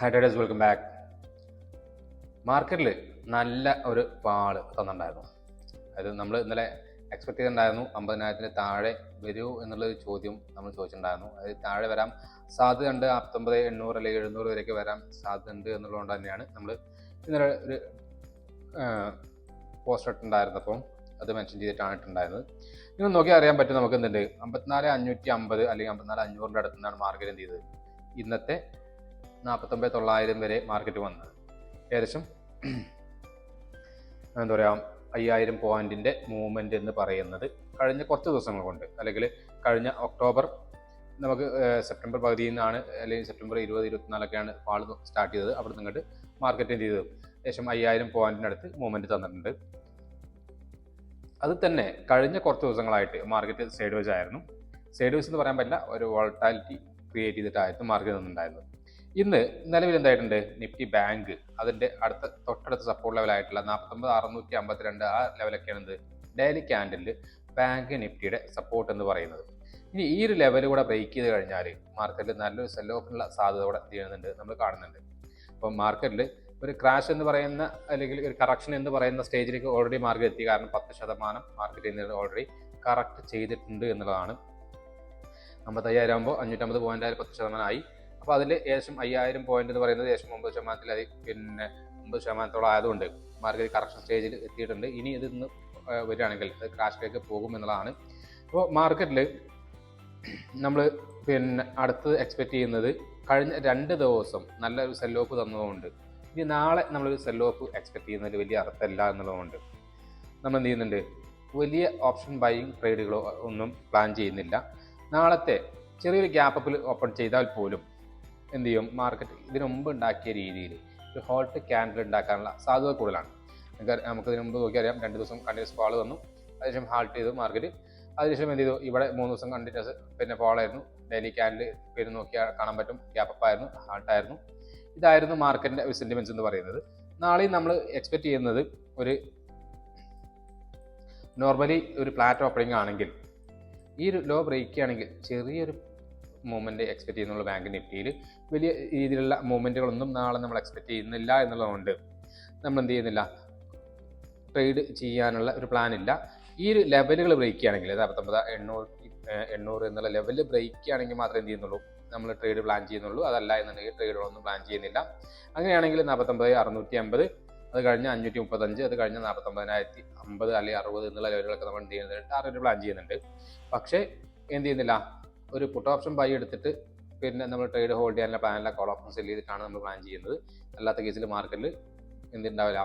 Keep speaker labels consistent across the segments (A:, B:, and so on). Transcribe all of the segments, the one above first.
A: High traders, welcome back. മാർക്കറ്റിൽ നല്ല ഒരു പാള് തന്നിട്ടുണ്ടായിരുന്നു. അത് നമ്മൾ ഇന്നലെ എക്സ്പെക്ട് ചെയ്തിട്ടുണ്ടായിരുന്നു 50,000 താഴെ വരൂ എന്നുള്ളൊരു ചോദ്യം നമ്മൾ ചോദിച്ചിട്ടുണ്ടായിരുന്നു. അത് താഴെ വരാൻ സാധ്യതയുണ്ട്, 59,800 അല്ലെങ്കിൽ 700 വരെയൊക്കെ വരാൻ സാധ്യതയുണ്ട് എന്നുള്ളതുകൊണ്ട് തന്നെയാണ് നമ്മൾ ഇന്നലെ ഒരു പോസ്റ്റ് ഇട്ടുണ്ടായിരുന്നപ്പോൾ അത് മെൻഷൻ ചെയ്തിട്ടാണ് ഇട്ടുണ്ടായിരുന്നത്. നിങ്ങൾ നോക്കിയാൽ അറിയാൻ പറ്റും, നമുക്ക് എന്തുണ്ട് 54,550 അല്ലെങ്കിൽ 54,500 അടുത്ത് നിന്നാണ് മാർക്കറ്റ് എന്ത് ചെയ്തത് ഇന്നത്തെ 49,900 വരെ മാർക്കറ്റ് വന്നത്. ഏകദേശം എന്താ പറയുക 5,000 പോയിന്റിന്റെ മൂവ്മെന്റ് എന്ന് പറയുന്നത് കഴിഞ്ഞ കുറച്ച് ദിവസങ്ങൾ കൊണ്ട്, അല്ലെങ്കിൽ കഴിഞ്ഞ ഒക്ടോബർ നമുക്ക് സെപ്റ്റംബർ പകുതിയിൽ നിന്നാണ്, അല്ലെങ്കിൽ സെപ്റ്റംബർ 20-24 ഫാൾ സ്റ്റാർട്ട് ചെയ്തത്. അവിടെ നിന്നിട്ട് മാർക്കറ്റ് എന്ത് ചെയ്തത് ഏകദേശം 5,000 പോയിന്റിനടുത്ത് മൂവ്മെന്റ് തന്നിട്ടുണ്ട്. അത് തന്നെ കഴിഞ്ഞ കുറച്ച് ദിവസങ്ങളായിട്ട് മാർക്കറ്റ് സൈഡ് വേസ് ആയിരുന്നു. സൈഡ് വേസ് എന്ന് പറയാൻ പറ്റില്ല, ഒരു വോളറ്റാലിറ്റി ക്രിയേറ്റ് ചെയ്തിട്ടായിരുന്നു മാർക്കറ്റ് നിന്നുണ്ടായിരുന്നത്. ഇന്ന് നിലവിൽ എന്തായിട്ടുണ്ട്, നിഫ്റ്റി ബാങ്ക് അതിന്റെ തൊട്ടടുത്ത സപ്പോർട്ട് ലെവലായിട്ടുള്ള 49,652 ആ ലെവലൊക്കെയാണ് എന്ത് ഡെയിലി ക്യാൻഡലിൽ ബാങ്ക് നിഫ്റ്റിയുടെ സപ്പോർട്ട് എന്ന് പറയുന്നത്. ഇനി ഈ ഒരു ലെവൽ കൂടെ ബ്രേക്ക് ചെയ്ത് കഴിഞ്ഞാൽ മാർക്കറ്റിൽ നല്ലൊരു സെൽ ഓഫിനുള്ള സാധ്യത കൂടെ ചെയ്യുന്നുണ്ട്, നമ്മൾ കാണുന്നുണ്ട്. അപ്പം മാർക്കറ്റിൽ ഒരു ക്രാഷ് എന്ന് പറയുന്ന, അല്ലെങ്കിൽ ഒരു കറക്ഷൻ എന്ന് പറയുന്ന സ്റ്റേജിലേക്ക് ഓൾറെഡി മാർക്കറ്റ് എത്തി. കാരണം 10% മാർക്കറ്റ് ഇന്ന് ഓൾറെഡി കറക്റ്റ് ചെയ്തിട്ടുണ്ട് എന്നുള്ളതാണ്. 55,000 ആകുമ്പോൾ 550 പോയിന്റ് ആയാലും 10% ആയി. അപ്പോൾ അതിൽ ഏകദേശം 5,000 പോയിന്റ് എന്ന് പറയുന്നത് ഏകദേശം 9%, പിന്നെ 9% ആയതുകൊണ്ട് മാർക്കറ്റ് കറക്ഷൻ സ്റ്റേജിൽ എത്തിയിട്ടുണ്ട്. ഇനി ഇത് ഇന്ന് വരികയാണെങ്കിൽ അത് ക്രാഷിലേക്ക് പോകും എന്നുള്ളതാണ്. അപ്പോൾ മാർക്കറ്റിൽ നമ്മൾ പിന്നെ അടുത്തത് എക്സ്പെക്ട് ചെയ്യുന്നത്, കഴിഞ്ഞ 2 ദിവസം നല്ലൊരു സെൽ ഓഫ് തന്നതുകൊണ്ട് ഇനി നാളെ നമ്മളൊരു സെൽ ഓഫ് എക്സ്പെക്ട് ചെയ്യുന്നതിൽ വലിയ അർത്ഥമില്ല എന്നുള്ളതുകൊണ്ട് നമ്മൾ എന്ത് ചെയ്യുന്നുണ്ട്, വലിയ ഓപ്ഷൻ ബൈയിങ് ട്രേഡുകളോ ഒന്നും പ്ലാൻ ചെയ്യുന്നില്ല. നാളത്തെ ചെറിയൊരു ഗ്യാപ്പ് അപ്പിൽ ഓപ്പൺ ചെയ്താൽ പോലും എന്ത് ചെയ്യും, മാർക്കറ്റ് ഇതിനു മുമ്പ് ഉണ്ടാക്കിയ രീതിയിൽ ഒരു ഹോൾട്ട് ക്യാൻഡിൽ ഉണ്ടാക്കാനുള്ള സാധ്യത കൂടുതലാണ്. നമുക്ക് ഇതിനു മുമ്പ് നോക്കിയറിയാം, 2 ദിവസം കണ്ടിന്യൂസ് ഫാൾ തന്നു, അതിനുശേഷം ഹാൾട്ട് ചെയ്തു മാർക്കറ്റ്. അതിനുശേഷം എന്ത് ചെയ്തു, ഇവിടെ 3 ദിവസം കണ്ടിന്യൂസ് പിന്നെ ഫാൾ ആയിരുന്നു. ഡെയിലി ക്യാൻഡിൽ പേര് നോക്കിയാൽ കാണാൻ പറ്റും, ഗ്യാപ്പ് അപ്പ് ആയിരുന്നു, ഹാൾട്ടായിരുന്നു. ഇതായിരുന്നു മാർക്കറ്റിന്റെ സെന്റിമെന്റ്സ് എന്ന് പറയുന്നത്. നാളെയും നമ്മൾ എക്സ്പെക്ട് ചെയ്യുന്നത് ഒരു നോർമലി ഒരു ഫ്ലാറ്റ് ഓപ്പണിംഗ് ആണെങ്കിൽ, ഈ ഒരു ലോ ബ്രേക്ക് ആണെങ്കിൽ ചെറിയൊരു മൂവ്മെന്റ് എക്സ്പെക്ട് ചെയ്യുന്നുള്ള ബാങ്ക് നിഫ്റ്റിയിൽ. വലിയ രീതിയിലുള്ള മൂവ്മെന്റുകളൊന്നും നാളെ നമ്മൾ എക്സ്പെക്ട് ചെയ്യുന്നില്ല എന്നുള്ളതുകൊണ്ട് നമ്മൾ എന്ത് ചെയ്യുന്നില്ല, ട്രേഡ് ചെയ്യാനുള്ള ഒരു പ്ലാൻ ഇല്ല. ഈ ഒരു ലെവലുകൾ ബ്രേക്ക് ചെയ്യുകയാണെങ്കിൽ, 49,800 എന്നുള്ള ലെവലിൽ ബ്രേക്ക് ചെയ്യുകയാണെങ്കിൽ മാത്രമേ എന്ത് ചെയ്യുന്നുള്ളൂ, നമ്മൾ ട്രേഡ് പ്ലാൻ ചെയ്യുന്നുള്ളൂ. അതല്ല എന്നുണ്ടെങ്കിൽ ട്രേഡുകളൊന്നും പ്ലാൻ ചെയ്യുന്നില്ല. അങ്ങനെയാണെങ്കിൽ 49,650, അത് കഴിഞ്ഞ് 535, അത് കഴിഞ്ഞ് 49,050 അല്ലെങ്കിൽ 60 എന്നുള്ള ലെവലുകളൊക്കെ നമ്മൾ എന്ത് ചെയ്യുന്നുണ്ട്, ടാർഗറ്റ് പ്ലാൻ ചെയ്യുന്നുണ്ട്. പക്ഷേ എന്ത് ചെയ്യുന്നില്ല, ഒരു പുട്ട് ഓപ്ഷൻ ബൈ എടുത്തിട്ട് പിന്നെ നമ്മൾ ട്രേഡ് ഹോൾഡ് ചെയ്യാനുള്ള പ്ലാനില്ല, കോൾ ഓപ്ഷൻ സെല് ചെയ്തിട്ടാണ് നമ്മൾ പ്ലാൻ ചെയ്യുന്നത്. അല്ലാത്ത കേസിൽ മാർക്കറ്റിൽ എന്തുണ്ടാവില്ല,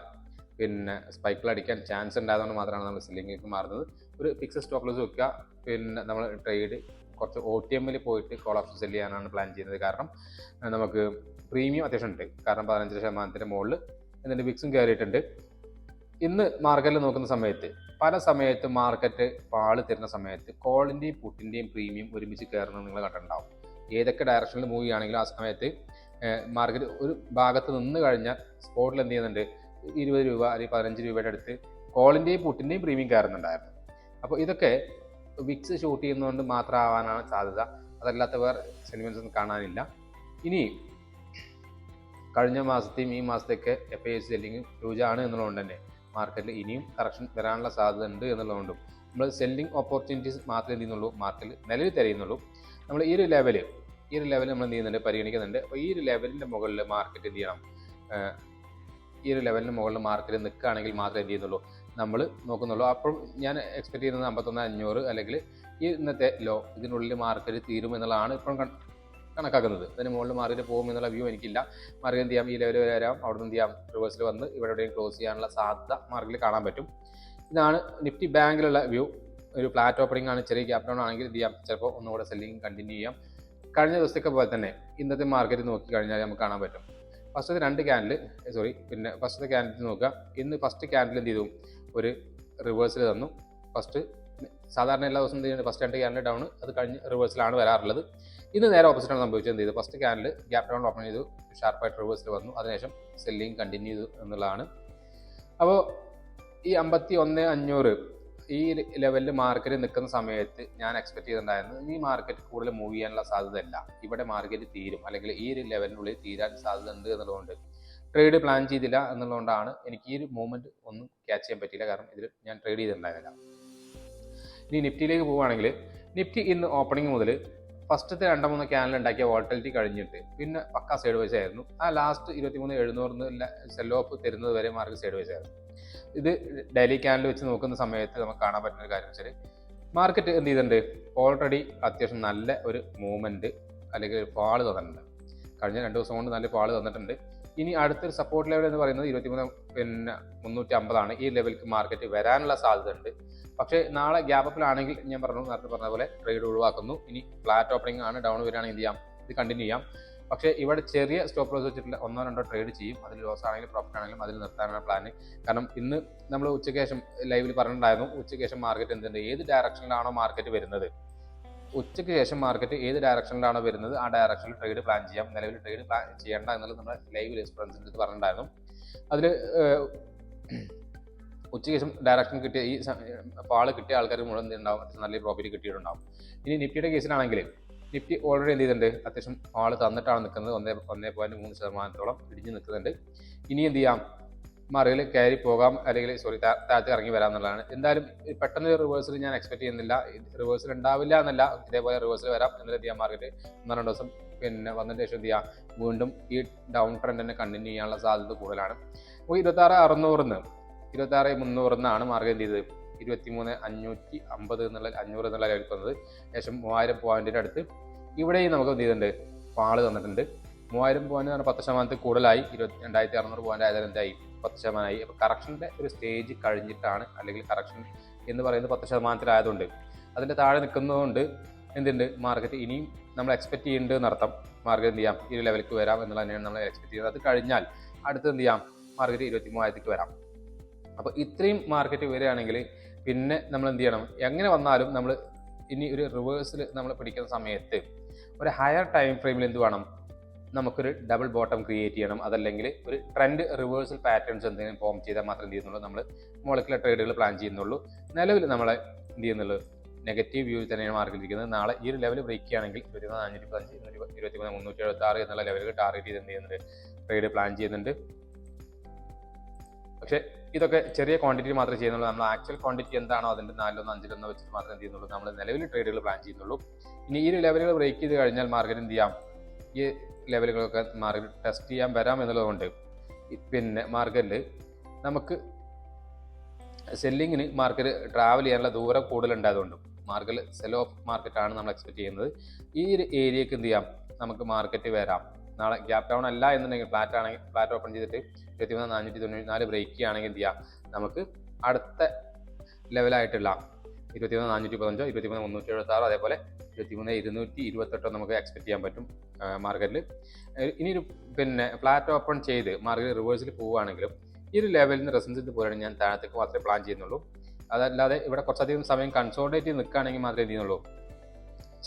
A: പിന്നെ സ്പൈക്കിൾ അടിക്കാൻ ചാൻസ് ഉണ്ടായതുകൊണ്ട് മാത്രമാണ് നമ്മൾ സെല്ലിങ്ങിലേക്ക് മാറുന്നത്. ഒരു ഫിക്സഡ് സ്റ്റോപ്പ് ലോസ് വെക്കുക, പിന്നെ നമ്മൾ ട്രേഡ് കുറച്ച് OTM പോയിട്ട് കോൾ ഓപ്ഷൻ സെല് ചെയ്യാനാണ് പ്ലാൻ ചെയ്യുന്നത്. കാരണം നമുക്ക് പ്രീമിയം അത്യാവശ്യം ഉണ്ട്, കാരണം 15% മുകളിൽ എന്നിട്ട് വിക്സും കയറിയിട്ടുണ്ട്. ഇന്ന് മാർക്കറ്റിൽ നോക്കുന്ന സമയത്ത് പല സമയത്ത് മാർക്കറ്റ് പാള് തരുന്ന സമയത്ത് കോളിൻ്റെയും പുട്ടിൻ്റെയും പ്രീമിയം ഒരുമിച്ച് കയറുന്നത് നിങ്ങൾ കണ്ടിട്ടുണ്ടാവും. ഏതൊക്കെ ഡയറക്ഷനിൽ മൂവ് ചെയ്യുകയാണെങ്കിലും ആ സമയത്ത് മാർക്കറ്റ് ഒരു ഭാഗത്ത് നിന്ന് കഴിഞ്ഞാൽ സ്പോട്ടിൽ എന്ത് ചെയ്യുന്നുണ്ട്, 20 രൂപ അല്ലെങ്കിൽ 15 രൂപയുടെ അടുത്ത് കോളിൻ്റെയും പുട്ടിൻ്റെയും പ്രീമിയം കയറുന്നുണ്ടായിരുന്നു. അപ്പോൾ ഇതൊക്കെ വിക്സ് ഷൂട്ട് ചെയ്യുന്നതുകൊണ്ട് മാത്രമാവാനാണ് സാധ്യത, അതല്ലാത്ത വേറെ സെന്റിമെന്റ്സ് ഒന്നും കാണാനില്ല. ഇനി കഴിഞ്ഞ മാസത്തെയും ഈ മാസത്തെയൊക്കെ FIS സെല്ലിങ് ഹ്യൂജാണ് എന്നുള്ളതുകൊണ്ട് തന്നെ മാർക്കറ്റിൽ ഇനിയും കറക്ഷൻ വരാനുള്ള സാധ്യത ഉണ്ട് എന്നുള്ളതുകൊണ്ടും നമ്മൾ സെല്ലിംഗ് ഓപ്പർച്യൂണിറ്റീസ് മാത്രമേ എന്ത് ചെയ്യുന്നുള്ളൂ, മാർക്കറ്റിൽ നിലവിൽ തിരയുന്നുള്ളൂ. നമ്മൾ ഈ ഒരു ലെവൽ നമ്മൾ എന്ത് ചെയ്യുന്നുണ്ട്, പരിഗണിക്കുന്നുണ്ട്. അപ്പോൾ ഈ ഒരു ലെവലിൻ്റെ മുകളിൽ മാർക്കറ്റ് എന്ത് ചെയ്യണം, ഈ ഒരു ലെവലിന് മുകളിൽ മാർക്കറ്റ് നിൽക്കുകയാണെങ്കിൽ മാത്രമേ എന്ത് ചെയ്യുന്നുള്ളൂ, നമ്മൾ നോക്കുന്നുള്ളൂ. അപ്പോൾ ഞാൻ എക്സ്പെക്ട് ചെയ്യുന്നത് 51,500 അല്ലെങ്കിൽ ഈ ഇന്നത്തെ ലോ ഇതിനുള്ളിൽ മാർക്കറ്റ് തീരും എന്നുള്ളതാണ് ഇപ്പം കണക്കാക്കുന്നത്. അതിന് മുകളിൽ മാർക്കറ്റ് പോകും എന്നുള്ള വ്യൂ എനിക്കില്ല. മാർക്കറ്റ് എന്ത് ചെയ്യാം, ഈ ലെവൽ വരെ വരാം, അവിടെ നിന്ന് എന്ത് ചെയ്യാം, റിവേഴ്സിൽ വന്ന് ഇവിടെ എവിടെയും ക്ലോസ് ചെയ്യാനുള്ള സാധ്യത മാർക്കറ്റിൽ കാണാൻ പറ്റും. ഇതാണ് നിഫ്റ്റി ബാങ്കിലുള്ള വ്യൂ. ഒരു ഫ്ലാറ്റ് ഓപ്പണിംഗ് ആണ്, ചെറിയ ഗ്യാപ് ഡൗൺ ആണെങ്കിൽ എന്ത് ചെയ്യാം, ചിലപ്പോൾ ഒന്നുകൂടെ സെല്ലിംഗ് കണ്ടിന്യൂ ചെയ്യാം. കഴിഞ്ഞ ദിവസത്തേക്ക് പോലെ തന്നെ ഇന്നത്തെ മാർക്കറ്റ് നോക്കി കഴിഞ്ഞാൽ നമുക്ക് കാണാൻ പറ്റും, ഫസ്റ്റത്തെ 2 ക്യാൻഡിൽ പിന്നെ ഫസ്റ്റത്തെ ക്യാൻഡിൽ നോക്കുക. ഇന്ന് ഫസ്റ്റ് ക്യാൻഡിൽ എന്ത് ചെയ്തു, ഒരു റിവേഴ്സിൽ തന്നു. സാധാരണ എല്ലാ ദിവസവും എന്ത് ചെയ്യുന്നത്, ഫസ്റ്റ് 2 ക്യാൻഡിൽ ഡൗൺ, അത് കഴിഞ്ഞ് റിവേഴ്സിലാണ് വരാറുള്ളത്. ഇന്ന് നേരെ ഓപ്പോസിറ്റാണ് സംഭവിച്ചത്. എന്ത് ചെയ്തു, first candle gap down open ചെയ്തു, ഷാർപ്പായിട്ട് റിവേഴ്സിൽ വന്നു, അതിനുശേഷം സെല്ലിംഗ് കണ്ടിന്യൂ ചെയ്തു എന്നുള്ളതാണ്. അപ്പോൾ ഈ 51,500 ഈ ലെവലിൽ മാർക്കറ്റ് നിൽക്കുന്ന സമയത്ത് ഞാൻ എക്സ്പെക്ട് ചെയ്തിട്ടുണ്ടായിരുന്നു ഈ മാർക്കറ്റ് കൂടുതൽ മൂവ് ചെയ്യാനുള്ള സാധ്യതയല്ല, ഇവിടെ മാർക്കറ്റ് തീരും അല്ലെങ്കിൽ ഈ ഒരു ലെവലിനുള്ളിൽ തീരാൻ സാധ്യത ഉണ്ട് എന്നുള്ളതുകൊണ്ട് ട്രേഡ് പ്ലാൻ ചെയ്തില്ല എന്നുള്ളതുകൊണ്ടാണ് എനിക്ക് ഈ ഒരു മൂവ്മെൻറ്റ് ഒന്നും ക്യാച്ച് ചെയ്യാൻ പറ്റിയില്ല. കാരണം ഇതിൽ ഞാൻ ട്രേഡ് ചെയ്തിട്ടുണ്ടായിരുന്നില്ല. ഇനി നിഫ്റ്റിയിലേക്ക് പോവുകയാണെങ്കിൽ നിഫ്റ്റി ഇന്ന് ഓപ്പണിംഗ് മുതൽ ഫസ്റ്റത്തെ 2-3 ക്യാനൽ ഉണ്ടാക്കിയ വോൾട്ടിലിറ്റി കഴിഞ്ഞിട്ട് പിന്നെ പക്ക സൈഡ് വൈസ് ആയിരുന്നു. ആ ലാസ്റ്റ് 23,700 സെൽ ഓഫ് തരുന്നത് വരെ മാർക്കറ്റ് സൈഡ് വൈസ് ആയിരുന്നു. ഇത് ഡെയിലി ക്യാനൽ വെച്ച് നോക്കുന്ന സമയത്ത് നമുക്ക് കാണാൻ പറ്റുന്ന ഒരു കാര്യം വെച്ചാൽ മാർക്കറ്റ് എന്ത് ചെയ്തിട്ടുണ്ട്, ഓൾറെഡി അത്യാവശ്യം നല്ല ഒരു മൂവ്മെൻറ്റ് അല്ലെങ്കിൽ ഫാള് തന്നിട്ടുണ്ട്. കഴിഞ്ഞ 2 ദിവസം കൊണ്ട് നല്ല ഫാള് തന്നിട്ടുണ്ട്. ഇനി അടുത്തൊരു സപ്പോർട്ട് ലെവൽ എന്ന് പറയുന്നത് 23,350 ഈ ലെവലിലേക്ക് മാർക്കറ്റ് വരാനുള്ള സാധ്യത ഉണ്ട്. പക്ഷേ നാളെ ഗ്യാപ്പിലാണെങ്കിൽ ഞാൻ നേരത്തെ പറഞ്ഞ പോലെ ട്രേഡ് ഒഴിവാക്കുന്നു. ഇനി ഫ്ലാറ്റ് ഓപ്പണിംഗ് ആണ്, ഡൗൺ വരികയാണെങ്കിൽ എന്ത് ചെയ്യാം, ഇത് കണ്ടിന്യൂ ചെയ്യാം. പക്ഷേ ഇവിടെ ചെറിയ സ്റ്റോപ്പ് ലോസ് വെച്ചിട്ടുള്ള 1-2 ട്രേഡ് ചെയ്യും. അതിൽ ലോസ് ആണെങ്കിലും പ്രോഫിറ്റ് ആണെങ്കിലും അതിൽ നിർത്താനാണ് പ്ലാന്. കാരണം ഇന്ന് നമ്മൾ ഉച്ചയ്ക്ക് ശേഷം ലൈവിൽ പറഞ്ഞിട്ടുണ്ടായിരുന്നു, ഉച്ചയ്ക്ക് ശേഷം മാർക്കറ്റ് എന്തുണ്ട്, ഏത് ഡയറക്ഷനിലാണോ മാർക്കറ്റ് വരുന്നത്, ഉച്ചയ്ക്ക് ശേഷം മാർക്കറ്റ് ഏത് ഡയറക്ഷനിലാണോ വരുന്നത് ആ ഡയറക്ഷനിൽ ട്രേഡ് പ്ലാൻ ചെയ്യാം. നിലവിൽ ട്രേഡ് പ്ലാൻ ചെയ്യേണ്ട എന്നുള്ളത് നമ്മുടെ ലൈവ് എക്സ്പീരിയൻസിൻ്റെ അടുത്ത് പറഞ്ഞിട്ടുണ്ടായിരുന്നു. അതിൽ ഉച്ചയ്ക്ക് ശേഷം ഡയറക്ഷൻ കിട്ടിയ ഈ പാള് കിട്ടിയ ആൾക്കാർ മുഴുവൻ ഉണ്ടാവും, നല്ല പ്രോഫിറ്റ് കിട്ടിയിട്ടുണ്ടാവും. ഇനി നിഫ്റ്റിയുടെ കേസിലാണെങ്കിൽ നിഫ്റ്റി ഓൾറെഡി എന്ത് ചെയ്തിട്ടുണ്ട്, അത്യാവശ്യം ആൾ തന്നിട്ടാണ് നിൽക്കുന്നത്. 1.3% ഇടിഞ്ഞ് നിൽക്കുന്നുണ്ട്. ഇനി എന്ത് ചെയ്യാം, മാർക്കറ്റിൽ കയറി പോകാം അല്ലെങ്കിൽ താഴത്ത് ഇറങ്ങി വരാം എന്നുള്ളതാണ്. എന്തായാലും പെട്ടെന്ന് റിവേഴ്സൽ ഞാൻ എക്സ്പെക്ട് ചെയ്യുന്നില്ല. റിവേഴ്സൽ ഉണ്ടാവില്ല എന്നല്ല, ഇതേപോലെ റിവേഴ്സൽ വരാം എന്നിട്ട് എന്ത് ചെയ്യാം, മാർക്കറ്റ് 1-2 ദിവസം പിന്നെ വന്നതിന് ശേഷം എന്ത് ചെയ്യാം, വീണ്ടും ഈ ഡൗൺ ട്രെൻഡ് തന്നെ കണ്ടിന്യൂ ചെയ്യാനുള്ള സാധ്യത കൂടുതലാണ്. അപ്പോൾ 26,300 മാർക്കറ്റ് എന്ത് ചെയ്തത് 23,550 500 എന്നുള്ള ലെവലിൽ വന്നത്. ശേഷം 1000 പോയിന്റിൻ്റെ അടുത്ത് ഇവിടെയും നമുക്ക് എന്ത് ചെയ്തിട്ടുണ്ട്, പാള് തന്നിട്ടുണ്ട്. 1000 പോയിന്റ് എന്ന് പറഞ്ഞാൽ 10% കൂടുതലായി. 22,600 പോയിന്റ് ആയതിൽ എന്തായി, 10%. അപ്പോൾ കറക്ഷൻ്റെ ഒരു സ്റ്റേജ് കഴിഞ്ഞിട്ടാണ്, അല്ലെങ്കിൽ കറക്ഷൻ എന്ന് പറയുന്നത് 10%-ആയതുകൊണ്ട് അതിൻ്റെ താഴെ നിൽക്കുന്നതുകൊണ്ട് എന്തുണ്ട്, മാർക്കറ്റ് ഇനിയും നമ്മൾ എക്സ്പെക്ട് ചെയ്യുന്നുണ്ട് എന്നർത്ഥം. മാർക്കറ്റ് എന്ത് ചെയ്യാം, ഈ ലെവലിലേക്ക് വരാം എന്നുള്ള തന്നെയാണ് നമ്മൾ എക്സ്പെക്ട് ചെയ്യുന്നത്. അത് കഴിഞ്ഞാൽ അടുത്ത് എന്ത് ചെയ്യാം, മാർക്കറ്റ് 23,000 വരാം. അപ്പോൾ ഇത്രയും മാർക്കറ്റ് വരികയാണെങ്കിൽ പിന്നെ നമ്മൾ എന്ത് ചെയ്യണം, എങ്ങനെ വന്നാലും നമ്മൾ ഇനി ഒരു റിവേഴ്സിൽ നമ്മൾ പിടിക്കുന്ന സമയത്ത് ഒരു ഹയർ ടൈം ഫ്രെയിമിൽ എന്ത് വേണം, നമുക്കൊരു ഡബിൾ ബോട്ടം ക്രിയേറ്റ് ചെയ്യണം. അതല്ലെങ്കിൽ ഒരു ട്രെൻഡ് റിവേഴ്സൽ പാറ്റേൺസ് എന്തെങ്കിലും ഫോം ചെയ്താൽ മാത്രം എന്ത് ചെയ്യുന്നുള്ളൂ, നമ്മൾ മോളിക്കുലർ ട്രേഡുകൾ പ്ലാൻ ചെയ്യുന്നുള്ളൂ. നിലവിൽ നമ്മളെ എന്ത് ചെയ്യുന്നുള്ളൂ, നെഗറ്റീവ് വ്യൂ തന്നെയാണ് മാർക്കറ്റ് ഇരിക്കുന്നത്. നാളെ ഈ ഒരു ലെവൽ ബ്രേക്ക് ചെയ്യുകയാണെങ്കിൽ 23,515 23,376 എന്നുള്ള ലെവലുകൾ ടാർഗറ്റ് ചെയ്ത് എന്ത് ചെയ്യുന്നുണ്ട്, ട്രേഡ് പ്ലാൻ ചെയ്യുന്നുണ്ട്. പക്ഷേ ഇതൊക്കെ ചെറിയ ക്വാണ്ടിറ്റി മാത്രമേ ചെയ്യുന്നുള്ളൂ. നമ്മൾ ആക്ച്വൽ ക്വാണ്ടിറ്റി എന്താണോ അതിൻ്റെ 4-1-5 വെച്ചിട്ട് മാത്രമേ എന്ത് ചെയ്യുന്നുള്ളൂ, നമ്മൾ നിലവിൽ ട്രേഡുകൾ പ്ലാൻ ചെയ്യുന്നുള്ളൂ. ഇനി ഈ ഒരു ലെവലുകൾ ബ്രേക്ക് ചെയ്ത് കഴിഞ്ഞാൽ മാർക്കറ്റ് എന്ത് ചെയ്യാം, ഈ ലെവലുകളൊക്കെ മാർക്കറ്റ് ടെസ്റ്റ് ചെയ്യാൻ വരാം എന്നുള്ളതുകൊണ്ട് പിന്നെ മാർക്കറ്റിൽ നമുക്ക് സെല്ലിങ്ങിന് മാർക്കറ്റ് ട്രാവൽ ചെയ്യാനുള്ള ദൂരം കൂടുതലുണ്ടായതുകൊണ്ട് മാർക്കറ്റിൽ സെൽ ഓഫ് മാർക്കറ്റാണ് നമ്മൾ എക്സ്പെക്ട് ചെയ്യുന്നത്. ഈ ഒരു ഏരിയക്ക് എന്ത് ചെയ്യാം, നമുക്ക് മാർക്കറ്റ് വരാം. നാളെ ഗ്യാപ് ഡൗൺ അല്ല എന്നുണ്ടെങ്കിൽ ഫ്ലാറ്റ് ഓപ്പൺ ചെയ്തിട്ട് 23,494 ബ്രേക്ക് ചെയ്യുകയാണെങ്കിൽ എന്ത് ചെയ്യാം, നമുക്ക് അടുത്ത ലെവലായിട്ടുള്ള 23,415 23,376 അതേപോലെ 23,228 നമുക്ക് എക്സ്പെക്ട് ചെയ്യാൻ പറ്റും മാർക്കറ്റിൽ. ഇനിയൊരു പിന്നെ ഫ്ലാറ്റ് ഓപ്പൺ ചെയ്ത് മാർക്കറ്റ് റിവേഴ്സിൽ പോവുകയാണെങ്കിലും ഈ ഒരു ലെവലിൽ നിന്ന് റെസിസ്റ്റൻസ് പോവുകയാണെങ്കിൽ ഞാൻ താഴത്തേക്ക് മാത്രമേ പ്ലാൻ ചെയ്യുന്നുള്ളൂ. അതല്ലാതെ ഇവിടെ കുറച്ചധികം സമയം കൺസോൾട്ടേറ്റ് ചെയ്ത് നിൽക്കുകയാണെങ്കിൽ മാത്രമേ എന്ത് ചെയ്യുന്നുള്ളൂ,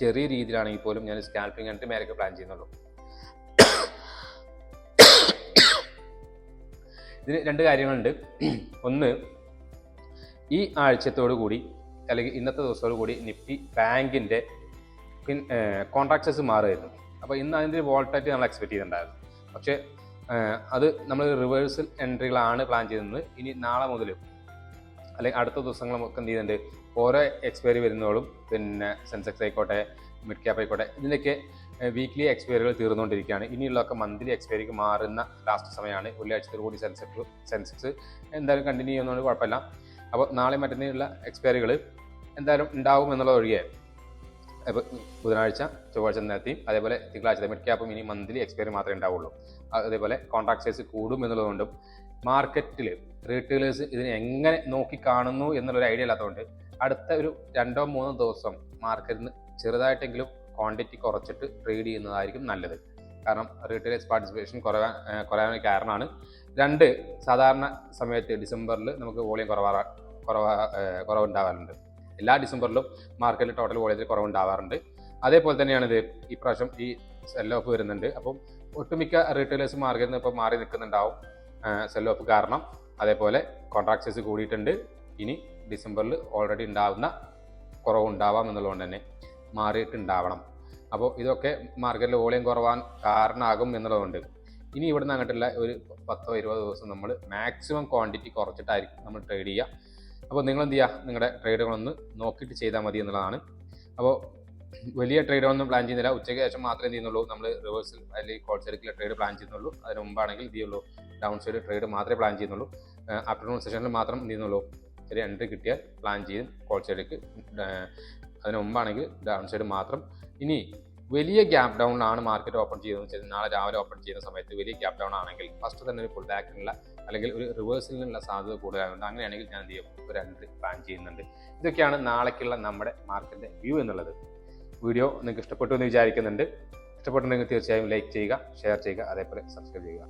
A: ചെറിയ രീതിയിലാണെങ്കിൽ പോലും ഞാൻ സ്കാൽപ്പിംഗ് കണ്ടിട്ട് മേലേക്ക് പ്ലാൻ ചെയ്യുന്നുള്ളൂ. ഇതിന് 2 കാര്യങ്ങളുണ്ട്. ഒന്ന്, ഈ ആഴ്ചത്തോടു കൂടി അല്ലെങ്കിൽ ഇന്നത്തെ ദിവസത്തോടു കൂടി നിഫ്റ്റി ബാങ്കിൻ്റെ കോൺട്രാക്ട്സ് മാറുമായിരുന്നു. അപ്പോൾ ഇന്ന് അതിൻ്റെ വോൾട്ടായിട്ട് നമ്മൾ എക്സ്പെക്ട് ചെയ്തിട്ടുണ്ടായിരുന്നു. പക്ഷേ അത് നമ്മൾ റിവേഴ്സൽ എൻട്രികളാണ് പ്ലാൻ ചെയ്യുന്നത്. ഇനി നാളെ മുതൽ അല്ലെങ്കിൽ അടുത്ത ദിവസങ്ങൾ നമുക്ക് എന്ത് ചെയ്യുന്നുണ്ട്, ഓരോ എക്സ്പയറി വരുന്നതോളും പിന്നെ സെൻസെക്സ് ആയിക്കോട്ടെ മിഡ് ക്യാപ്പ് ആയിക്കോട്ടെ ഇതിൻ്റെയൊക്കെ വീക്ക്ലി എക്സ്പയറികൾ തീർന്നുകൊണ്ടിരിക്കുകയാണ്. ഇനിയുള്ളതൊക്കെ മന്ത്ലി എക്സ്പയറിക്ക് മാറുന്ന ലാസ്റ്റ് സമയമാണ്. വെള്ളിയാഴ്ചത്തോടു കൂടി സെൻസെക്സ് എന്തായാലും കണ്ടിന്യൂ ചെയ്യുന്നതുകൊണ്ട് കുഴപ്പമില്ല. അപ്പോൾ നാളെ മറ്റന്നുള്ള എക്സ്പയറികൾ എന്തായാലും ഉണ്ടാവും എന്നുള്ളത് ഒഴികെ അപ്പോൾ ബുധനാഴ്ച ചൊവ്വാഴ്ച നേരത്തെയും അതേപോലെ തിങ്കളാഴ്ച മിഡ് ക്യാപ്പും ഇനി മന്ത്ലി എക്സ്പയറി മാത്രമേ ഉണ്ടാവുള്ളൂ. അതേപോലെ കോൺട്രാക്ട് സൈസ് കൂടും എന്നുള്ളതുകൊണ്ടും മാർക്കറ്റിൽ റീറ്റെയിലേഴ്സ് ഇതിനെ എങ്ങനെ നോക്കി കാണുന്നു എന്നുള്ളൊരു ഐഡിയ ഇല്ലാത്തതുകൊണ്ട് അടുത്ത ഒരു 2-3 ദിവസം മാർക്കറ്റിന് ചെറുതായിട്ടെങ്കിലും ക്വാണ്ടിറ്റി കുറച്ചിട്ട് ട്രേഡ് ചെയ്യുന്നതായിരിക്കും നല്ലത്. കാരണം റീറ്റെയിലേഴ്സ് പാർട്ടിസിപ്പേഷൻ കുറയാൻ കാരണമാണ്. 2, സാധാരണ സമയത്ത് ഡിസംബറിൽ നമുക്ക് വോളിയം കുറവുണ്ടാവാറുണ്ട്. എല്ലാ ഡിസംബറിലും മാർക്കറ്റിൽ ടോട്ടൽ വോളിയത്തിൽ കുറവുണ്ടാവാറുണ്ട്. അതേപോലെ തന്നെയാണിത് ഇപ്രാവശ്യം ഈ സെൽ ഓഫ് വരുന്നുണ്ട്. അപ്പം ഒട്ടുമിക്ക റീറ്റെയിലേഴ്സ് മാർക്കറ്റിൽ നിന്ന് ഇപ്പോൾ മാറി നിൽക്കുന്നുണ്ടാവും സെൽ ഓഫ് കാരണം. അതേപോലെ കോൺട്രാക്ട് സൈസ് കൂടിയിട്ടുണ്ട്. ഇനി ഡിസംബറിൽ ഓൾറെഡി ഉണ്ടാകുന്ന കുറവുണ്ടാവാം എന്നുള്ളതുകൊണ്ട് തന്നെ മാറിയിട്ടുണ്ടാവണം. അപ്പോൾ ഇതൊക്കെ മാർക്കറ്റിൽ വോളിയം കുറവാൻ കാരണമാകും എന്നുള്ളതുകൊണ്ട് ഇനി ഇവിടുന്ന് അങ്ങോട്ടുള്ള ഒരു 10-20 ദിവസം നമ്മൾ മാക്സിമം ക്വാണ്ടിറ്റി കുറച്ചിട്ടായിരിക്കും നമ്മൾ ട്രേഡ് ചെയ്യുക. അപ്പോൾ നിങ്ങൾ എന്ത് ചെയ്യുക, നിങ്ങളുടെ ട്രേഡുകളൊന്ന് നോക്കിയിട്ട് ചെയ്താൽ മതി എന്നുള്ളതാണ്. അപ്പോൾ വലിയ ട്രേഡുകളൊന്നും പ്ലാൻ ചെയ്യുന്നില്ല. ഉച്ചയ്ക്ക് ശേഷം മാത്രമേ എന്ത് ചെയ്യുന്നുള്ളൂ, നമ്മൾ റിവേഴ്സിൽ അല്ലെങ്കിൽ കോൾ സൈഡിലെ ട്രേഡ് പ്ലാൻ ചെയ്യുന്നുള്ളൂ. അതിന് മുമ്പാണെങ്കിൽ എന്ത് ചെയ്യുള്ളൂ, ഡൗൺ സൈഡ് ട്രേഡ് മാത്രമേ പ്ലാൻ ചെയ്യുന്നുള്ളൂ. ആഫ്റ്റർനൂൺ സെഷനിൽ മാത്രം എന്ത് ചെയ്യുന്നുള്ളൂ, ചെറിയ എൻട്രി കിട്ടിയാൽ പ്ലാൻ ചെയ്യും കോൾ സൈഡിലേക്ക്. അതിന് മുമ്പാണെങ്കിൽ ഡൗൺ സൈഡ് മാത്രം. ഇനി വലിയ ഗ്യാപ്പ് ഡൗൺ ആണ് മാർക്കറ്റ് ഓപ്പൺ ചെയ്യുന്നത്, നാളെ രാവിലെ ഓപ്പൺ ചെയ്യുന്ന സമയത്ത് വലിയ ഗ്യാപ്പ് ഡൗൺ ആണെങ്കിൽ ഫസ്റ്റ് തന്നെ ഒരു പുൾ ബാക്കിനുള്ള അല്ലെങ്കിൽ ഒരു റിവേഴ്സലിനുള്ള സാധ്യത കൂടുതലായതുകൊണ്ട് അങ്ങനെയാണെങ്കിൽ ഞാൻ എന്ത് ചെയ്യും, ഒരു എൻട്രി പ്ലാൻ ചെയ്യുന്നുണ്ട്. ഇതൊക്കെയാണ് നാളേക്കുള്ള നമ്മുടെ മാർക്കറ്റിൻ്റെ വ്യൂ എന്നുള്ളത്. വീഡിയോ നിങ്ങൾക്ക് ഇഷ്ടപ്പെട്ടു എന്ന് വിചാരിക്കുന്നുണ്ട്. ഇഷ്ടപ്പെട്ടുണ്ടെങ്കിൽ തീർച്ചയായും ലൈക്ക് ചെയ്യുക, ഷെയർ ചെയ്യുക, അതേപോലെ സബ്സ്ക്രൈബ് ചെയ്യുക.